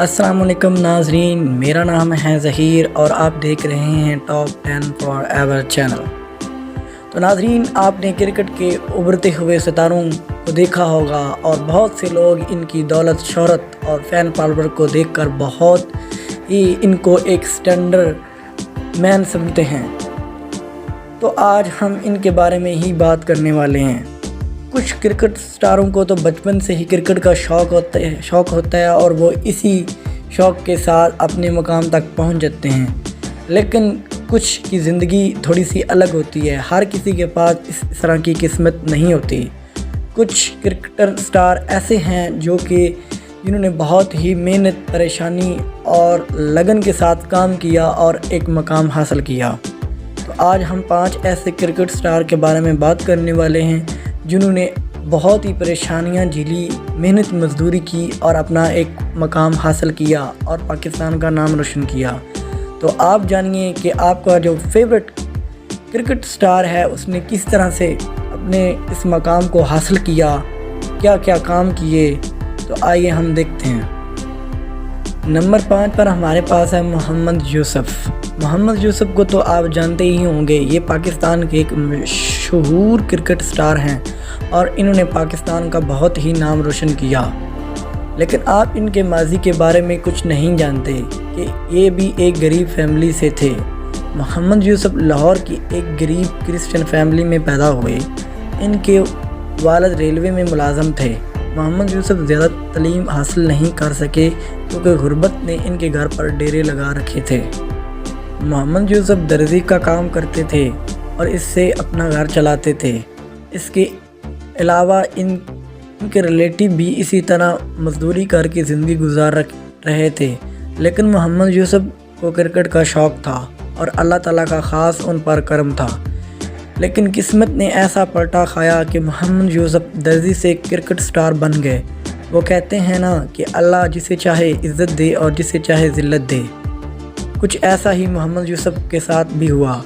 السلام علیکم ناظرین، میرا نام ہے ظہیر اور آپ دیکھ رہے ہیں ٹاپ 10 فار ایور چینل۔ تو ناظرین، آپ نے کرکٹ کے ابھرتے ہوئے ستاروں کو دیکھا ہوگا اور بہت سے لوگ ان کی دولت، شہرت اور فین فالوور کو دیکھ کر بہت ہی ان کو ایک اسٹینڈرڈ مین سمجھتے ہیں۔ تو آج ہم ان کے بارے میں ہی بات کرنے والے ہیں۔ کچھ کرکٹ سٹاروں کو تو بچپن سے ہی کرکٹ کا شوق ہوتا ہے اور وہ اسی شوق کے ساتھ اپنے مقام تک پہنچ جاتے ہیں، لیکن کچھ کی زندگی تھوڑی سی الگ ہوتی ہے۔ ہر کسی کے پاس اس طرح کی قسمت نہیں ہوتی۔ کچھ کرکٹر سٹار ایسے ہیں جنہوں نے بہت ہی محنت، پریشانی اور لگن کے ساتھ کام کیا اور ایک مقام حاصل کیا۔ تو آج ہم 5 ایسے کرکٹ سٹار کے بارے میں بات کرنے والے ہیں جنہوں نے بہت ہی پریشانیاں جھیلی، محنت مزدوری کی اور اپنا ایک مقام حاصل کیا اور پاکستان کا نام روشن کیا۔ تو آپ جانیے کہ آپ کا جو فیورٹ کرکٹ سٹار ہے اس نے کس طرح سے اپنے اس مقام کو حاصل کیا، کیا کیا کام کیے۔ تو آئیے ہم دیکھتے ہیں۔ نمبر 5 پر ہمارے پاس ہے محمد یوسف۔ محمد یوسف کو تو آپ جانتے ہی ہوں گے، یہ پاکستان کے ایک مشہور کرکٹ سٹار ہیں اور انہوں نے پاکستان کا بہت ہی نام روشن کیا، لیکن آپ ان کے ماضی کے بارے میں کچھ نہیں جانتے کہ یہ بھی ایک غریب فیملی سے تھے۔ محمد یوسف لاہور کی ایک غریب کرسچن فیملی میں پیدا ہوئے۔ ان کے والد ریلوے میں ملازم تھے۔ محمد یوسف زیادہ تعلیم حاصل نہیں کر سکے کیونکہ غربت نے ان کے گھر پر ڈیرے لگا رکھے تھے۔ محمد یوسف درزی کا کام کرتے تھے اور اس سے اپنا گھر چلاتے تھے۔ اس کے علاوہ ان کے ریلیٹیو بھی اسی طرح مزدوری کر کے زندگی گزار رہے تھے، لیکن محمد یوسف کو کرکٹ کا شوق تھا اور اللہ تعالیٰ کا خاص ان پر کرم تھا۔ لیکن قسمت نے ایسا پلٹا کھایا کہ محمد یوسف درزی سے کرکٹ سٹار بن گئے۔ وہ کہتے ہیں نا کہ اللہ جسے چاہے عزت دے اور جسے چاہے ذلت دے۔ کچھ ایسا ہی محمد یوسف کے ساتھ بھی ہوا،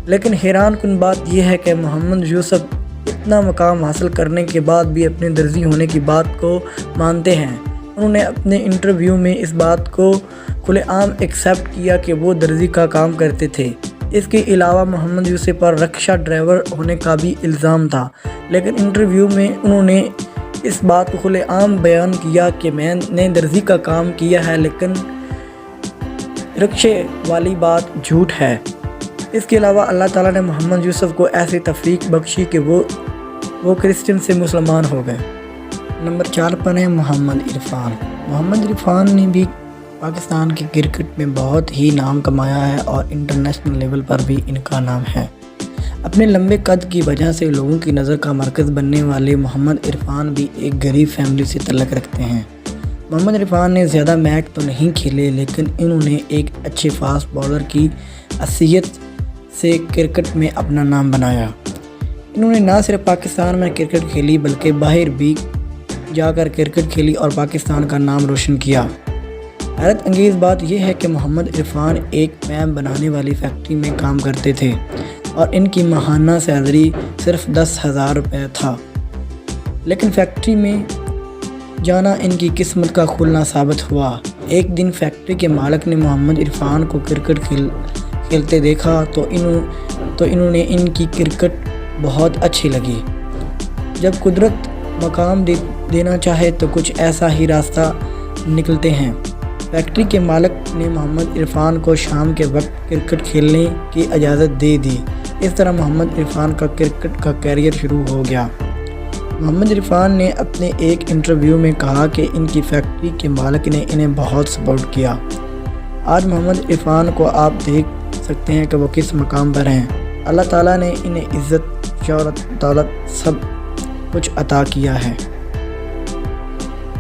لیکن حیران کن بات یہ ہے کہ محمد یوسف اتنا مقام حاصل کرنے کے بعد بھی اپنے درزی ہونے کی بات کو مانتے ہیں۔ انہوں نے اپنے انٹرویو میں اس بات کو کھلے عام ایکسیپٹ کیا کہ وہ درزی کا کام کرتے تھے۔ اس کے علاوہ محمد یوسف پر رکشہ ڈرائیور ہونے کا بھی الزام تھا، لیکن انٹرویو میں انہوں نے اس بات کو کھلے عام بیان کیا کہ میں نے درزی کا کام کیا ہے، لیکن رکشے والی بات جھوٹ ہے۔ اس کے علاوہ اللہ تعالیٰ نے محمد یوسف کو ایسی توفیق بخشی کہ وہ کرسچن سے مسلمان ہو گئے۔ نمبر 4 پر ہے محمد عرفان۔ محمد عرفان نے بھی پاکستان کے کرکٹ میں بہت ہی نام کمایا ہے اور انٹرنیشنل لیول پر بھی ان کا نام ہے۔ اپنے لمبے قد کی وجہ سے لوگوں کی نظر کا مرکز بننے والے محمد عرفان بھی ایک غریب فیملی سے تعلق رکھتے ہیں۔ محمد عرفان نے زیادہ میچ تو نہیں کھیلے، لیکن انہوں نے ایک اچھے فاسٹ بالر کی حیثیت سے کرکٹ میں اپنا نام بنایا۔ انہوں نے نہ صرف پاکستان میں کرکٹ کھیلی بلکہ باہر بھی جا کر کرکٹ کھیلی اور پاکستان کا نام روشن کیا۔ حیرت انگیز بات یہ ہے کہ محمد عرفان ایک میم بنانے والی فیکٹری میں کام کرتے تھے اور ان کی ماہانہ سیلری صرف 10,000 روپے تھا، لیکن فیکٹری میں جانا ان کی قسمت کا کھلنا ثابت ہوا۔ ایک دن فیکٹری کے مالک نے محمد عرفان کو کرکٹ کھیلتے دیکھا تو انہوں نے ان کی کرکٹ بہت اچھی لگی۔ جب قدرت مقام دینا چاہے تو کچھ ایسا ہی راستہ نکلتے ہیں۔ فیکٹری کے مالک نے محمد عرفان کو شام کے وقت کرکٹ کھیلنے کی اجازت دے دی۔ اس طرح محمد عرفان کا کرکٹ کا کیریئر شروع ہو گیا۔ محمد عرفان نے اپنے ایک انٹرویو میں کہا کہ ان کی فیکٹری کے مالک نے انہیں بہت سپورٹ کیا۔ آج محمد عرفان کو آپ دیکھ سکتے ہیں کہ وہ کس مقام پر ہیں۔ اللہ تعالیٰ نے انہیں عزت، شہرت، دولت سب کچھ عطا کیا ہے۔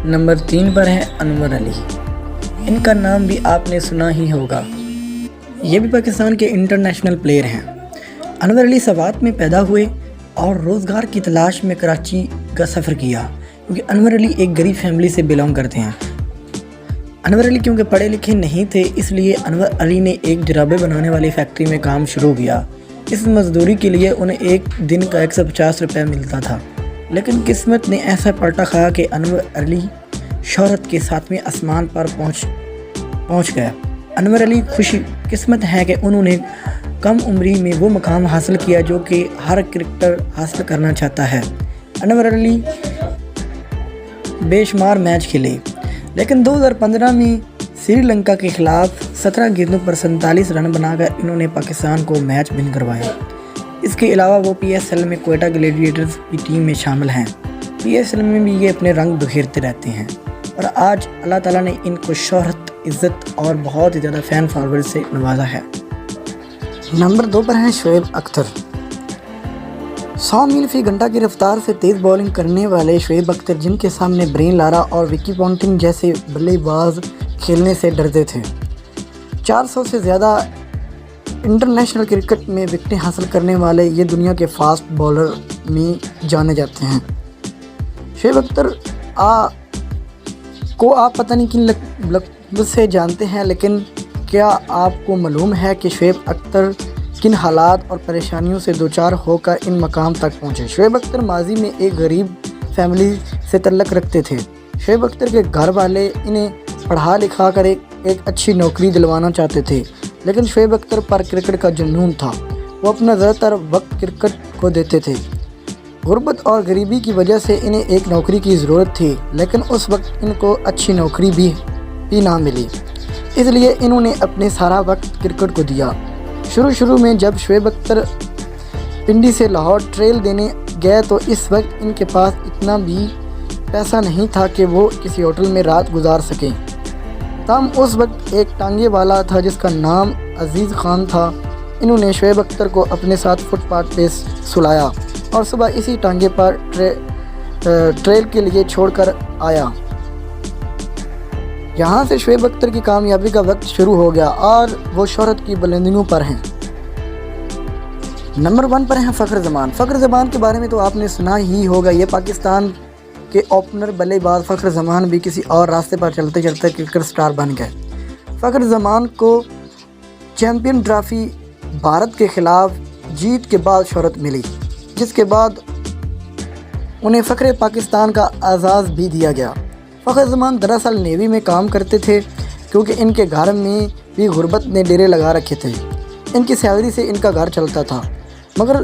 نمبر 3 پر ہے انور علی۔ ان کا نام بھی آپ نے سنا ہی ہوگا۔ یہ بھی پاکستان کے انٹرنیشنل پلیئر ہیں۔ انور علی سوات میں پیدا ہوئے اور روزگار کی تلاش میں کراچی کا سفر کیا، کیونکہ انور علی ایک غریب فیملی سے بلانگ کرتے ہیں۔ انور علی کیونکہ پڑھے لکھے نہیں تھے، اس لیے انور علی نے ایک جرابے بنانے والی فیکٹری میں کام شروع کیا۔ اس مزدوری کے لیے انہیں ایک دن کا 150 روپے ملتا تھا، لیکن قسمت نے ایسا پلٹا کھایا کہ انور علی شہرت کے 7ویں آسمان پر پہنچ پہنچ گیا۔ انور علی خوش قسمت ہے کہ انہوں نے کم عمری میں وہ مقام حاصل کیا جو کہ ہر کرکٹر حاصل کرنا چاہتا ہے۔ انور علی بے شمار میچ کھیلے، لیکن 2015 میں سری لنکا کے خلاف 17 گیندوں پر 47 رن بنا کر انہوں نے پاکستان کو میچ ون کروایا۔ اس کے علاوہ وہ پی ایس ایل میں کوئٹہ گلیڈیٹرز کی ٹیم میں شامل ہیں۔ پی ایس ایل میں بھی یہ اپنے رنگ بکھیرتے رہتے ہیں اور آج اللہ تعالیٰ نے ان کو شہرت، عزت اور بہت ہی زیادہ فین فالوورز سے نوازا ہے۔ نمبر 2 پر ہیں شعیب اختر۔ 100 میل فی گھنٹہ کی رفتار سے تیز بولنگ کرنے والے شعیب اختر، جن کے سامنے برین لارا اور وکی پونٹنگ جیسے بلے باز کھیلنے سے ڈرتے تھے، 400 سے زیادہ انٹرنیشنل کرکٹ میں وکٹیں حاصل کرنے والے یہ دنیا کے فاسٹ بولر میں جانے جاتے ہیں۔ شعیب اختر کو آپ پتہ نہیں کن لقب سے جانتے ہیں، لیکن کیا آپ کو معلوم ہے کہ شعیب اختر کن حالات اور پریشانیوں سے دوچار ہو کر ان مقام تک پہنچے؟ شعیب اختر ماضی میں ایک غریب فیملی سے تعلق رکھتے تھے۔ شعیب اختر کے گھر والے انہیں پڑھا لکھا کر ایک اچھی نوکری دلوانا چاہتے تھے، لیکن شعیب اختر پر کرکٹ کا جنون تھا۔ وہ اپنا زیادہ تر وقت کرکٹ کو دیتے تھے۔ غربت اور غریبی کی وجہ سے انہیں ایک نوکری کی ضرورت تھی، لیکن اس وقت ان کو اچھی نوکری بھی نہ ملی، اس لیے انہوں نے اپنے سارا وقت کرکٹ کو دیا۔ شروع میں جب شعیب اختر پنڈی سے لاہور ٹریل دینے گئے تو اس وقت ان کے پاس اتنا بھی پیسہ نہیں تھا کہ وہ کسی ہوٹل میں رات گزار سکیں۔ تاہم اس وقت ایک ٹانگے والا تھا جس کا نام عزیز خان تھا۔ انہوں نے شعیب اختر کو اپنے ساتھ فٹ پاتھ پہ سلایا اور صبح اسی ٹانگے پر ٹریل کے لیے چھوڑ کر آیا۔ یہاں سے شعیب اختر کی کامیابی کا وقت شروع ہو گیا اور وہ شہرت کی بلندیوں پر ہیں۔ نمبر 1 پر ہیں فخر زمان۔ فخر زمان کے بارے میں تو آپ نے سنا ہی ہوگا۔ یہ پاکستان کے اوپنر بلے باز فخر زمان بھی کسی اور راستے پر چلتے چلتے کرکٹ سٹار بن گئے۔ فخر زمان کو چیمپئن ٹرافی بھارت کے خلاف جیت کے بعد شہرت ملی، جس کے بعد انہیں فخر پاکستان کا اعزاز بھی دیا گیا۔ فخر زمان دراصل نیوی میں کام کرتے تھے، کیونکہ ان کے گھر میں بھی غربت نے ڈیرے لگا رکھے تھے۔ ان کی سیلری سے ان کا گھر چلتا تھا، مگر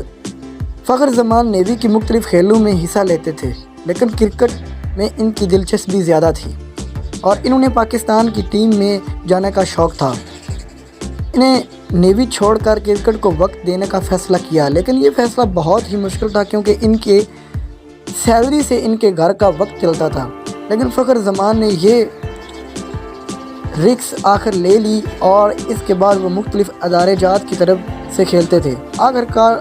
فخر زمان نیوی کی مختلف کھیلوں میں حصہ لیتے تھے، لیکن کرکٹ میں ان کی دلچسپی زیادہ تھی اور انہوں نے پاکستان کی ٹیم میں جانے کا شوق تھا۔ انہیں نیوی چھوڑ کر کرکٹ کو وقت دینے کا فیصلہ کیا، لیکن یہ فیصلہ بہت ہی مشکل تھا کیونکہ ان کے سیلری سے ان کے گھر کا وقت چلتا تھا۔ لیکن فخر زمان نے یہ رسک آخر لے لی اور اس کے بعد وہ مختلف ادارے جات کی طرف سے کھیلتے تھے۔ آخرکار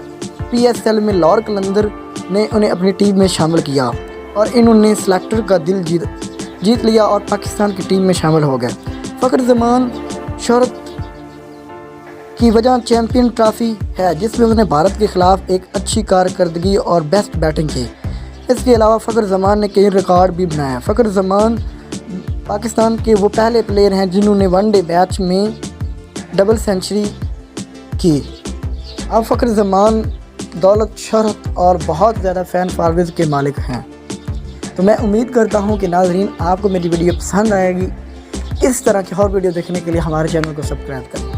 پی ایس ایل میں لاہور قلندر نے انہیں اپنی ٹیم میں شامل کیا اور انہوں نے سلیکٹر کا دل جیت لیا اور پاکستان کی ٹیم میں شامل ہو گئے۔ فخر زمان شہرت کی وجہ چیمپئن ٹرافی ہے، جس میں انہوں نے بھارت کے خلاف ایک اچھی کارکردگی اور بیسٹ بیٹنگ کی۔ اس کے علاوہ فخر زمان نے کئی ریکارڈ بھی بنایا۔ فخر زمان پاکستان کے وہ پہلے پلیئر ہیں جنہوں نے ون ڈے میچ میں ڈبل سینچری کی۔ اب فخر زمان دولت، شہرت اور بہت زیادہ فین فالوورز کے مالک ہیں۔ تو میں امید کرتا ہوں کہ ناظرین آپ کو میری ویڈیو پسند آئے گی۔ اس طرح کی اور ویڈیو دیکھنے کے لیے ہمارے چینل کو سبسکرائب کریں۔